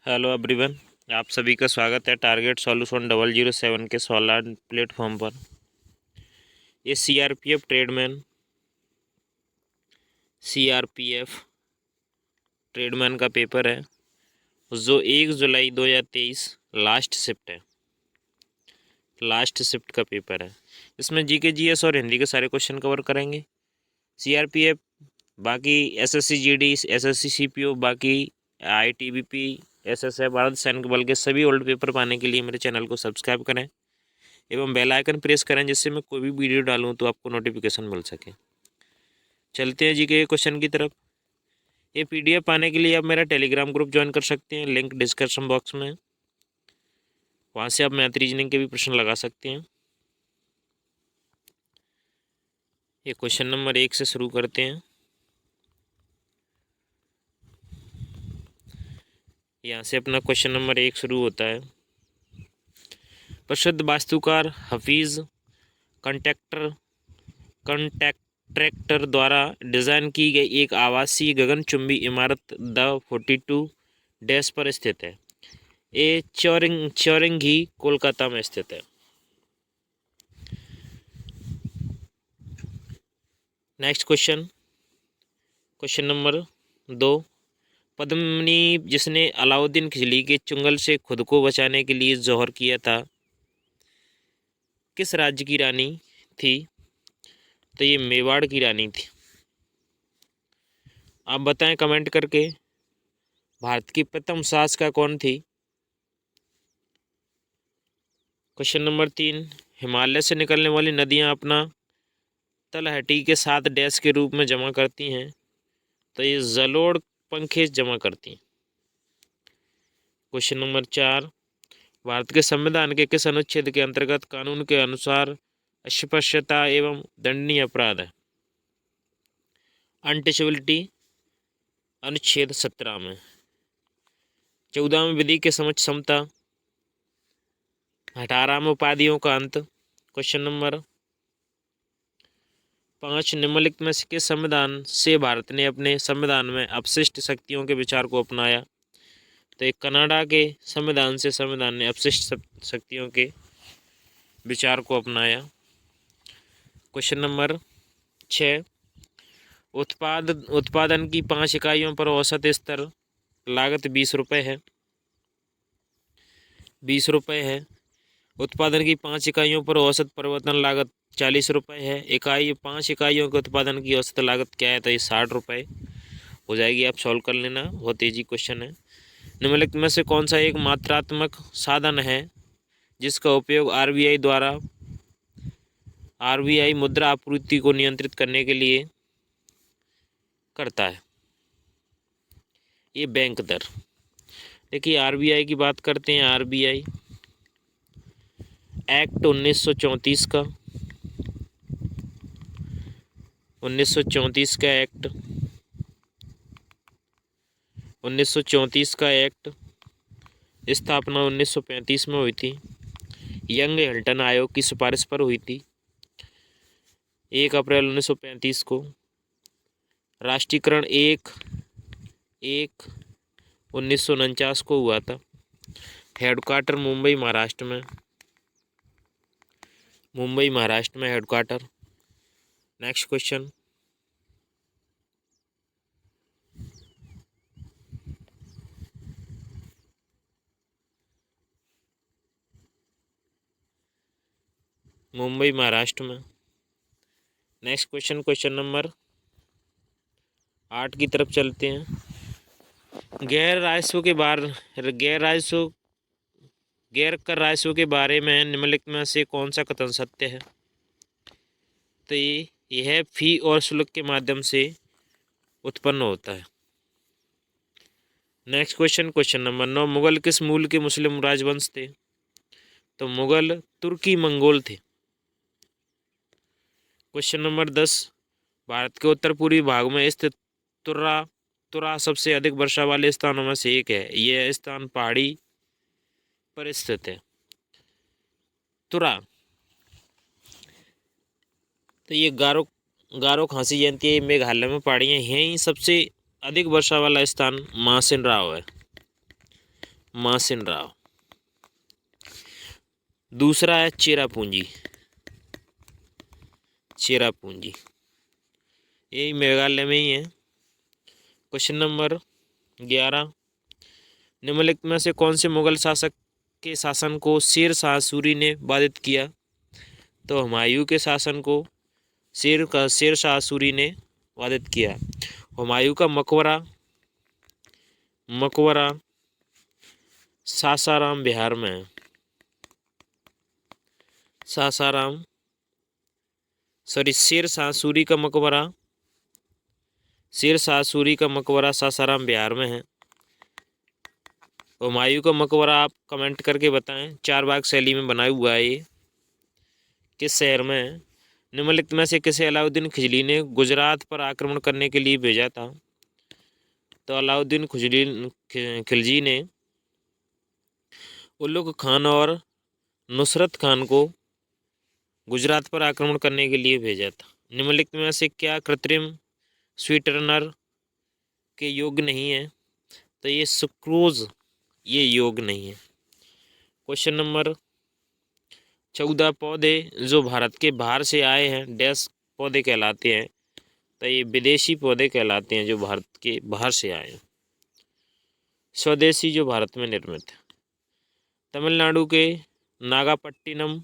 Hello everyone, आप सभी का स्वागत है टारगेट सॉल्यूशन 007 के सोलार प्लेटफॉर्म पर। ये सीआरपीएफ ट्रेडमैन का पेपर है जो 1 जुलाई 2023 लास्ट शिफ्ट का पेपर है। इसमें जीके जीएस और हिंदी के सारे क्वेश्चन कवर करेंगे। सीआरपीएफ बाकी एसएससी जीडी एसएससी सीपीओ बाकी आईटीबीपी एसएसएफ भारत सैनिक बल के सभी ओल्ड पेपर पाने के लिए मेरे चैनल को सब्सक्राइब करें एवं बेल आइकन प्रेस करें जिससे मैं कोई भी वीडियो डालूं तो आपको नोटिफिकेशन मिल सके। चलते हैं जी के क्वेश्चन की तरफ। ये पीडीएफ पाने के लिए आप मेरा टेलीग्राम ग्रुप ज्वाइन कर सकते हैं, लिंक डिस्क्रिप्शन बॉक्स में। वहाँ से आप मैथ रीजनिंग के भी प्रश्न लगा सकते हैं। ये क्वेश्चन नंबर 1 से शुरू करते हैं। यहाँ से अपना क्वेश्चन नंबर 1 शुरू होता है। प्रसिद्ध वास्तुकार हफीज़ कंट्रैक्टर द्वारा डिज़ाइन की गई एक आवासीय गगनचुंबी इमारत द 42 डैश पर स्थित है। ये चौरंगी कोलकाता में स्थित है। Next question number 2। पद्मिनी जिसने अलाउद्दीन खिलजी के चुंगल से खुद को बचाने के लिए जौहर किया था, किस राज्य की रानी थी? तो ये मेवाड़ की रानी थी। आप बताएं कमेंट करके, भारत की प्रथम शासिका कौन थी? Question number 3। हिमालय से निकलने वाली नदियां अपना तलहटी के 7 डैश के रूप में जमा करती हैं, तो ये जलोढ़ पंखे जमा करती हैं। Question number 4। भारत के संविधान के किस अनुच्छेद के अंतर्गत कानून के अनुसार अस्पृश्यता एवं दंडनीय अपराध है? अनटचेबिलिटी अनुच्छेद 17 में। 14वें विधि के समक्ष समता। 18वें उपाधियों का अंत। Question number 5। निम्नलिखित में से किस संविधान से भारत ने अपने संविधान में अपशिष्ट शक्तियों के विचार को अपनाया? तो एक कनाडा के संविधान से संविधान ने अपशिष्ट शक्तियों के विचार को अपनाया। Question number 6। उत्पादन की 5 इकाइयों पर औसत स्तर लागत 20 रुपये है। 20 रुपये है। उत्पादन की 5 इकाइयों पर औसत परिवर्तन लागत 40 रुपये है। 5 इकाइयों के उत्पादन की औसत लागत क्या है? तो ये 60 रुपये हो जाएगी। आप सॉल्व कर लेना, बहुत ईजी क्वेश्चन है। निम्नलिखित में से कौन सा एक मात्रात्मक साधन है जिसका उपयोग आरबीआई मुद्रा आपूर्ति को नियंत्रित करने के लिए करता है? ये बैंक दर। देखिए आरबीआई की बात करते हैं। आरबीआई एक्ट 1934 का 1934 का एक्ट 1934 का एक्ट स्थापना 1935 में हुई थी। यंग हिल्टन आयोग की सिफारिश पर हुई थी 1 अप्रैल 1935 को। राष्ट्रीयकरण 1/1/1949 को हुआ था। हेडक्वार्टर मुंबई महाराष्ट्र में headquarter. Next question. Mumbai Maharashtra में। नेक्स्ट क्वेश्चन नंबर 8 की तरफ चलते हैं। गैर कर राजस्व के बारे में निम्नलिखित में से कौन सा कथन सत्य है? तो यह फी और शुल्क के माध्यम से उत्पन्न होता है। Next question number 9। मुगल किस मूल के मुस्लिम राजवंश थे? तो मुगल तुर्की मंगोल थे। Question number 10। भारत के उत्तर पूर्वी भाग में स्थित तुरा सबसे अधिक वर्षा वाले स्थानों में से एक है। यह स्थान पहाड़ी पर स्थित है। तुरा तो ये गारो खासी जयंती मेघालय में पहाड़ियाँ हैं। यहीं सबसे अधिक वर्षा वाला स्थान मासिन राव है। मासिन राव। दूसरा है चेरापूंजी, चेरापूंजी, यही मेघालय में ही है। क्वेश्चन नंबर 11, निम्नलिखित में से कौन से मुगल शासक के शासन को शेर शाह सूरी ने बाधित किया? तो हुमायूं के शासन को शेर शाह सूरी ने बाधित किया। हुमायूं का मकबरा सासाराम बिहार में है। शेर शाह सूरी का मकबरा सासाराम बिहार में है। हुमायूं का मकबरा आप कमेंट करके बताएं। 4 भाग शैली में बनाया हुआ है ये। किस शहर में है? निम्नलिखित में से किसे अलाउद्दीन खिलजी ने गुजरात पर आक्रमण करने के लिए भेजा था? तो अलाउद्दीन खिलजी ने उलुग खान और नुसरत खान को गुजरात पर आक्रमण करने के लिए भेजा था। निम्नलिखित में से क्या कृत्रिम स्वीटनर के योग्य नहीं है? तो ये सुक्रोज, ये योग्य नहीं है। क्वेश्चन नंबर 14, पौधे जो भारत के बाहर से आए हैं डैश पौधे कहलाते हैं? तो ये विदेशी पौधे कहलाते हैं जो भारत के बाहर से आए हैं। स्वदेशी जो भारत में निर्मित है। तमिलनाडु के नागापट्टिनम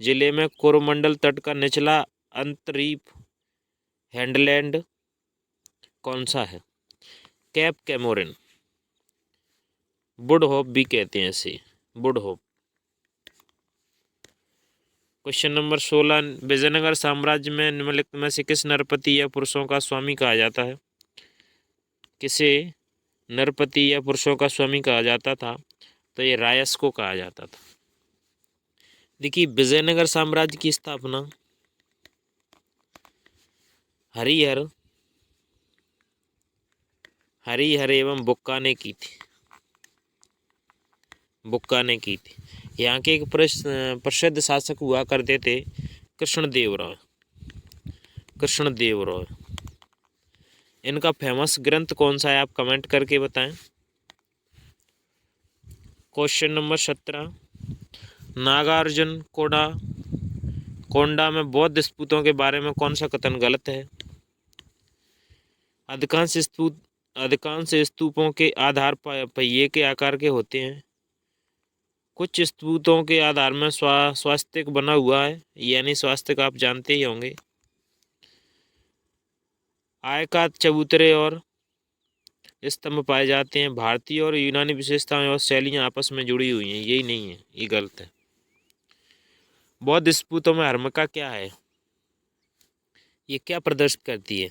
जिले में कोरोमंडल तट का निचला अंतरीप हैंडलैंड कौन सा है? कैप कैमोरिन, वुड होप भी कहते हैं इसे, वुड होप। क्वेश्चन नंबर 16, विजयनगर साम्राज्य में निम्नलिखित में से किस नरपति या पुरुषों का स्वामी कहा जाता है? किसे नरपति या पुरुषों का स्वामी कहा जाता था? तो ये रायस को कहा जाता था। देखिए, विजयनगर साम्राज्य की स्थापना हरिहर एवं बुक्का ने की थी। यहाँ के एक प्रसिद्ध शासक हुआ करते थे कृष्णदेव राय। इनका फेमस ग्रंथ कौन सा है? आप कमेंट करके बताएं। क्वेश्चन नंबर 17, नागार्जुन कोंडा में बौद्ध स्तूपों के बारे में कौन सा कथन गलत है? अधिकांश स्तूपों के आधार पहिए के आकार के होते हैं। कुछ स्तूपों के आधार में स्वास्तिक बना हुआ है, यानी स्वास्तिक आप जानते ही होंगे। आयताकार चबूतरे और स्तंभ पाए जाते हैं। भारतीय और यूनानी विशेषताएं और शैलियां आपस में जुड़ी हुई हैं, यही नहीं है, ये गलत है। बौद्ध स्तूपों में हर्मिका क्या है? ये क्या प्रदर्शित करती है?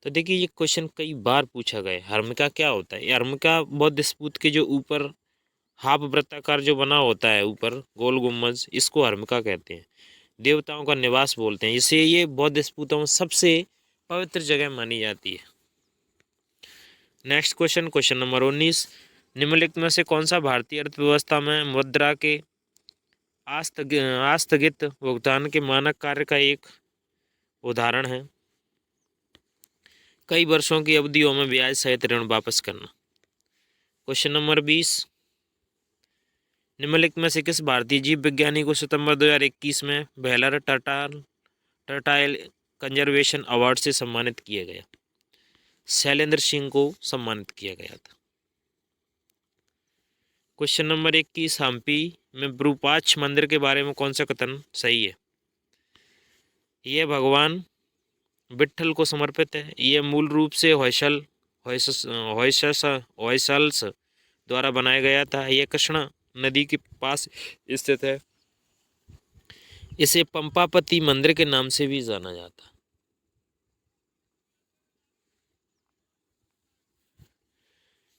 तो देखिए, ये क्वेश्चन कई बार पूछा गया है। हर्मिका क्या होता है? हर्मिका बौद्ध स्तूप के जो ऊपर हाफ वृत्ताकार जो बना होता है, ऊपर गोल गुम्बज, इसको हर्मिका कहते हैं। देवताओं का निवास बोलते हैं इसे। ये बौद्ध स्तूपों में सबसे पवित्र जगह मानी जाती है। नेक्स्ट क्वेश्चन नंबर 19, निम्नलिखित में से कौन सा भारतीय अर्थव्यवस्था में मुद्रा के आस्थगित भुगतान के मानक कार्य का एक उदाहरण है? कई वर्षों की अवधियों में ब्याज सहित ऋण वापस करना। क्वेश्चन नंबर 20, निम्नलिखित में से किस भारतीय जीव विज्ञानी को सितंबर 2021 में बेलर टर्टाइल कंजर्वेशन अवार्ड से सम्मानित किया गया? शैलेंद्र सिंह को सम्मानित किया गया था। क्वेश्चन नंबर 21, हम्पी में विरूपाक्ष मंदिर के बारे में कौन सा कथन सही है? यह भगवान विट्ठल को समर्पित है। यह मूल रूप से होयसल्स द्वारा बनाया गया था। यह कृष्णा नदी के पास स्थित है। इसे पंपापति मंदिर के नाम से भी जाना जाता है।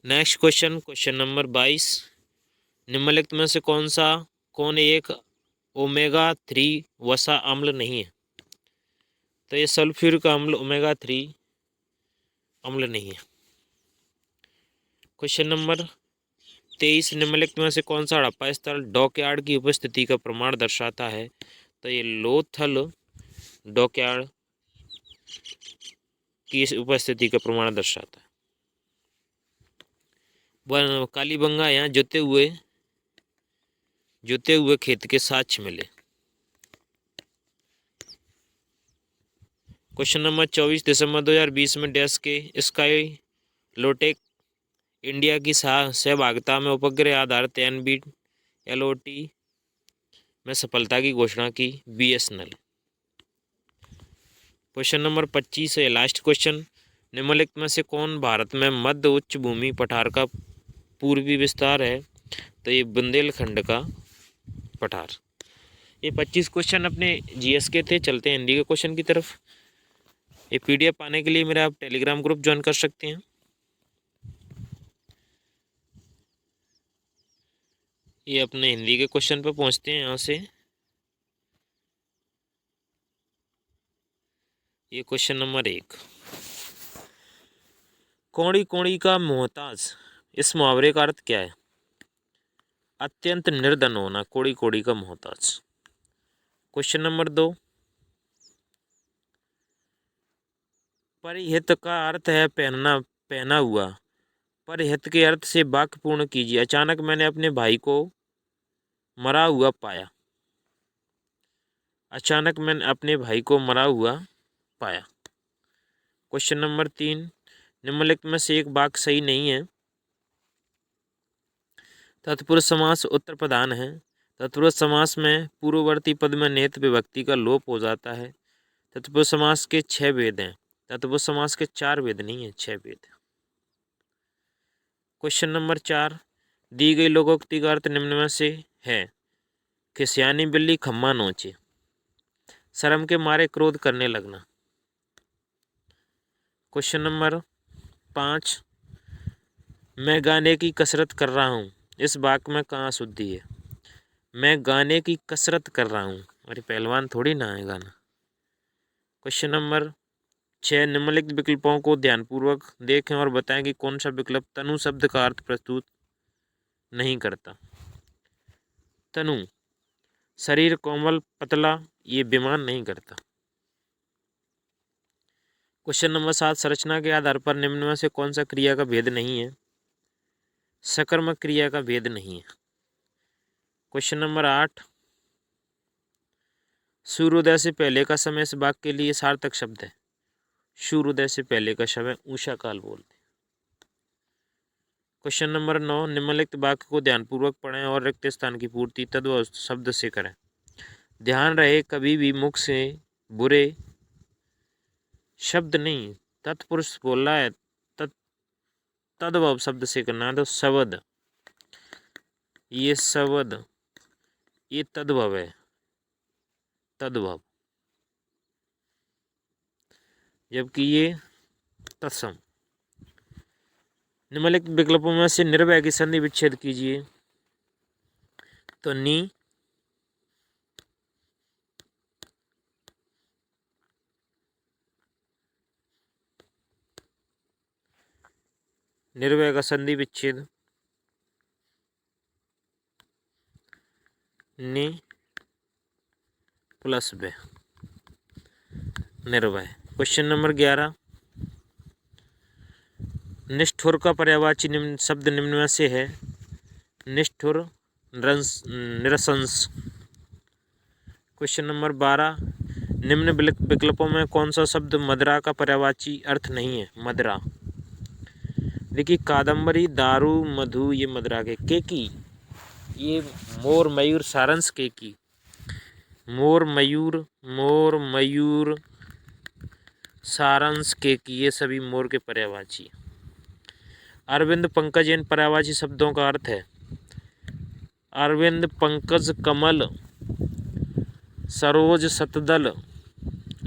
नेक्स्ट क्वेश्चन नंबर 22, निम्नलिखित में से कौन एक ओमेगा 3 वसा अम्ल नहीं है? तो ये सल्फ्यूरिक अम्ल ओमेगा 3 अम्ल नहीं है। क्वेश्चन नंबर 23, निम्नलिखित में से कौन सा हड़प्पा स्थल डॉकयार्ड की उपस्थिति का प्रमाण दर्शाता है? तो ये लोथल डॉकयार्ड की उपस्थिति का प्रमाण दर्शाता है। कालीबंगा यहाँ जोते हुए खेत के साक्ष्य मिले। क्वेश्चन नंबर 24, दिसंबर 2020 में डैश के स्काई लोटेक इंडिया की सहभागिता में उपग्रह आधारित NB-LOT में सफलता की घोषणा की BSNL। क्वेश्चन नंबर 25 है लास्ट क्वेश्चन, निम्नलिखित में से कौन भारत में मध्य उच्च भूमि पठार का पूर्वी विस्तार है? तो ये बुंदेलखंड का पठार। ये 25 क्वेश्चन अपने GS के थे। चलते हैं हिंदी के क्वेश्चन की तरफ। ये PDF पाने के लिए मेरा आप टेलीग्राम ग्रुप ज्वाइन कर सकते हैं। ये अपने हिंदी के क्वेश्चन पे पहुंचते हैं यहाँ से। ये क्वेश्चन नंबर 1, कौड़ी कौड़ी का मोहताज, इस मुहावरे का अर्थ क्या है? अत्यंत निर्धन होना, कौड़ी कौड़ी का मोहताज। क्वेश्चन नंबर 2, परिहित का अर्थ है पहना हुआ। परिहित के अर्थ से वाक्य पूर्ण कीजिए। अचानक मैंने अपने भाई को मरा हुआ पाया। अचानक मैंने अपने भाई को मरा हुआ पाया। क्वेश्चन नंबर 3, निम्नलिखित में से एक वाक्य सही नहीं है। तत्पुरुष समास उत्तर प्रधान है। तत्पुरुष समास में पूर्ववर्ती पद में नेत विभक्ति का लोप हो जाता है। तत्पुरुष समास के 6 भेद हैं। तत्पुरुष समास के 4 भेद नहीं है, 6 भेद। क्वेश्चन नंबर 4, दी गई लोकोक्ति का अर्थ निम्न में से है। खिसियानी बिल्ली खम्मा नोचे, शर्म के मारे क्रोध करने लगना। क्वेश्चन नंबर 5, मैं गाने की कसरत कर रहा हूँ, इस वाक्य में कहाँ शुद्धि है? मैं गाने की कसरत कर रहा हूँ, अरे पहलवान थोड़ी ना है गाना। क्वेश्चन नंबर 6, निम्नलिखित विकल्पों को ध्यानपूर्वक देखें और बताएं कि कौन सा विकल्प तनु शब्द का अर्थ प्रस्तुत नहीं करता। तनु, शरीर कोमल पतला, ये विमान नहीं करता। क्वेश्चन नंबर 7, संरचना के आधार पर निम्न में से कौन सा क्रिया का भेद नहीं है? सकर्मक क्रिया का भेद नहीं है। क्वेश्चन नंबर 8, सूर्योदय से पहले का समय इस वाक्य के लिए सार्थक शब्द है। सूर्योदय से पहले का समय उषा काल बोलते। क्वेश्चन नंबर 9, निम्नलिखित वाक्य को ध्यानपूर्वक पढ़ें और रिक्त स्थान की पूर्ति तद्भव शब्द से करें। ध्यान रहे, कभी भी मुख से बुरे शब्द नहीं, तत्पुरुष बोल रहा है, तद्भव शब्द से करना। तो शब्द, ये शब्द, ये तद्भव है, तद्भव, जबकि ये तत्सम। निम्नलिखित विकल्पों में से निर्भय की संधि विच्छेद कीजिए। तो नी, निर्भय का संधि विच्छेद नि प्लस वे, निर्भय। क्वेश्चन नंबर 11, निष्ठुर का पर्यायवाची निम्न शब्द निम्न में से है। निष्ठुर, निरशंस। क्वेश्चन नंबर 12, निम्न विकल्पों में कौन सा शब्द मदरा का पर्यायवाची अर्थ नहीं है? मदरा, देखिए कादम्बरी, दारू, मधु, ये मदरा के। केकी, ये मोर मयूर सारंश केकी, मोर मयूर सारंश केकी, ये सभी मोर के पर्यायवाची। अरविंद, पंकज, इन पर्यायवाची शब्दों का अर्थ है। अरविंद, पंकज, कमल, सरोज, शतदल,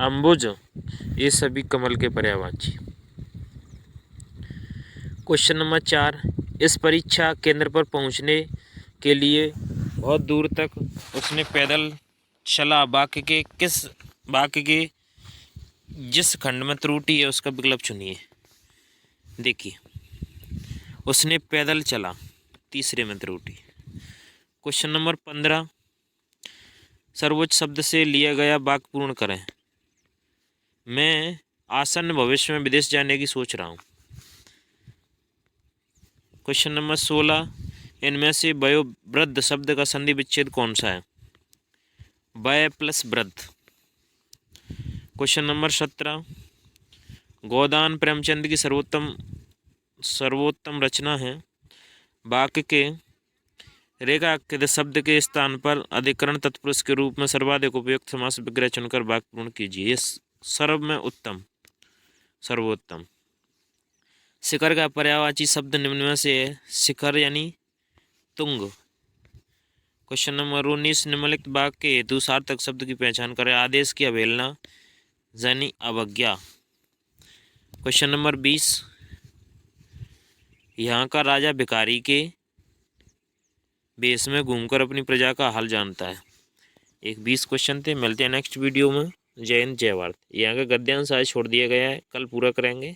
अंबुज, ये सभी कमल के पर्यायवाची। क्वेश्चन नंबर 4, इस परीक्षा केंद्र पर पहुंचने के लिए बहुत दूर तक उसने पैदल चला। वाक्य के जिस खंड में त्रुटि है उसका विकल्प चुनिए। देखिए, उसने पैदल चला, तीसरे में त्रुटि। क्वेश्चन नंबर 15, सर्वोच्च शब्द से लिया गया वाक्य पूर्ण करें। मैं आसन्न भविष्य में विदेश जाने की सोच रहा हूँ। क्वेश्चन नंबर 16, इनमें से वयोवृद्ध शब्द का संधि विच्छेद कौन सा है? वय प्लस वृद्ध। क्वेश्चन नंबर 17, गोदान प्रेमचंद की सर्वोत्तम रचना है। वाक्य के रेखांकित शब्द के स्थान पर अधिकरण तत्पुरुष के रूप में सर्वाधिक उपयुक्त समास विग्रह चुनकर वाक्य पूर्ण कीजिए। ये सर्व में उत्तम, सर्वोत्तम। शिखर का पर्यायवाची शब्द निम्न में से है। शिखर यानी तुंग। क्वेश्चन नंबर 19, निम्नलिखित वाक्य के हेतु सार्थक शब्द की पहचान करें। आदेश की अवहेलना यानी अवज्ञा। क्वेश्चन नंबर 20, यहाँ का राजा भिखारी के वेश में घूमकर अपनी प्रजा का हाल जानता है। एक 20 क्वेश्चन थे। मिलते हैं नेक्स्ट वीडियो में। जय हिंद, जय भारत। यहाँ का गद्यांश आज छोड़ दिया गया है, कल पूरा करेंगे।